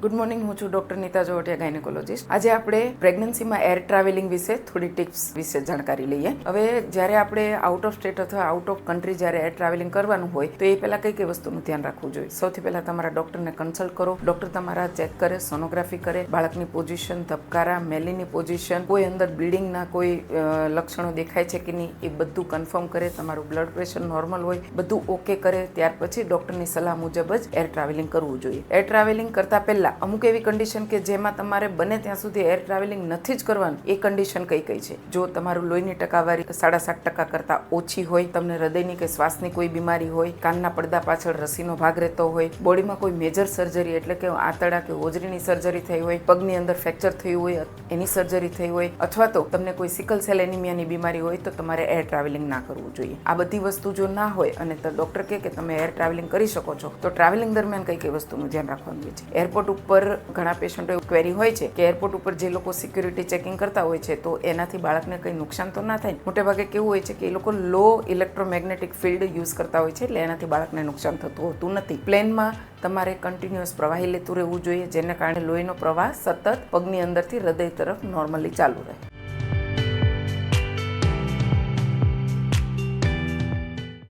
Good morning, હું છું doctor Nita જોવટિયા, gynaecologist. આજે આપણે પ્રેગ્નન્સીમાં એર ટ્રાવેલિંગ વિશે થોડી ટિપ્સ વિશે જાણકારી લઈએ. હવે જ્યારે આપણે આઉટ ઓફ સ્ટેટ અથવા આઉટ ઓફ કન્ટ્રી જ્યારે એર ટ્રાવેલિંગ કરવાનું હોય તો એ પહેલાં કઈ કઈ વસ્તુનું ધ્યાન રાખવું જોઈએ. સૌથી પહેલાં તમારા ડૉક્ટરને કન્સલ્ટ કરો. ડૉક્ટર તમારા ચેક કરે, સોનોગ્રાફી કરે, બાળકની પોઝિશન, ધબકારા, મેલીની પોઝિશન, કોઈ અંદર બ્લીડિંગના કોઈ લક્ષણો દેખાય છે કે નહીં એ બધું કન્ફર્મ કરે. તમારું બ્લડ પ્રેશર નોર્મલ હોય બધું ઓકે કરે. ત્યાર પછી ડૉક્ટરની સલાહ મુજબ જ એર ટ્રાવેલિંગ કરવું જોઈએ. એર ટ્રાવેલિંગ કરતાં પહેલાં અમુક એવી કન્ડિશન કે જેમાં તમારે બને ત્યાં સુધી એર ટ્રાવેલિંગ નથી જ કરવાનું, એ કન્ડિશન કઈ કઈ છે. જો તમારું લોહીની ટકાવારી 7.5% કરતાં ઓછી હોય, તમને હૃદયની કે શ્વાસની કોઈ બીમારી હોય, કાનના પડદા પાછળ રસીનો ભાગ રહેતો હોય, બોડીમાં કોઈ મેજર સર્જરી એટલે કે આંતરડા કે હોજરીની સર્જરી થઈ હોય, પગની અંદર ફ્રેક્ચર થયું હોય એની સર્જરી થઈ હોય, અથવા તો તમને કોઈ સિકલ સેલ એનિમિયાની બીમારી હોય તો તમારે એર ટ્રાવેલિંગ ના કરવું જોઈએ. આ બધી વસ્તુ જો ના હોય અને ડૉક્ટર કહે કે તમે એર ટ્રાવેલિંગ કરી શકો છો તો ટ્રાવેલિંગ દરમિયાન કઈ કઈ વસ્તુનું ધ્યાન રાખવાનું હોય છે. એરપોર્ટ ઉપર ઘણા પેશન્ટો ક્વેરી હોય છે કે એરપોર્ટ ઉપર જે લોકો સિક્યુરિટી ચેકિંગ કરતા હોય છે તો એનાથી બાળકને કંઈ નુકસાન તો ના થાય. મોટે ભાગે કેવું હોય છે કે એ લોકો લો ઇલેક્ટ્રોમેગ્નેટિક ફિલ્ડ યુઝ કરતા હોય છે, એટલે એનાથી બાળકને નુકસાન થતું હોતું નથી. પ્લેનમાં તમારે કન્ટિન્યુઅસ પ્રવાહી લેતું રહેવું જોઈએ, જેને કારણે લોહીનો પ્રવાહ સતત પગની અંદરથી હૃદય તરફ નોર્મલી ચાલુ રહે.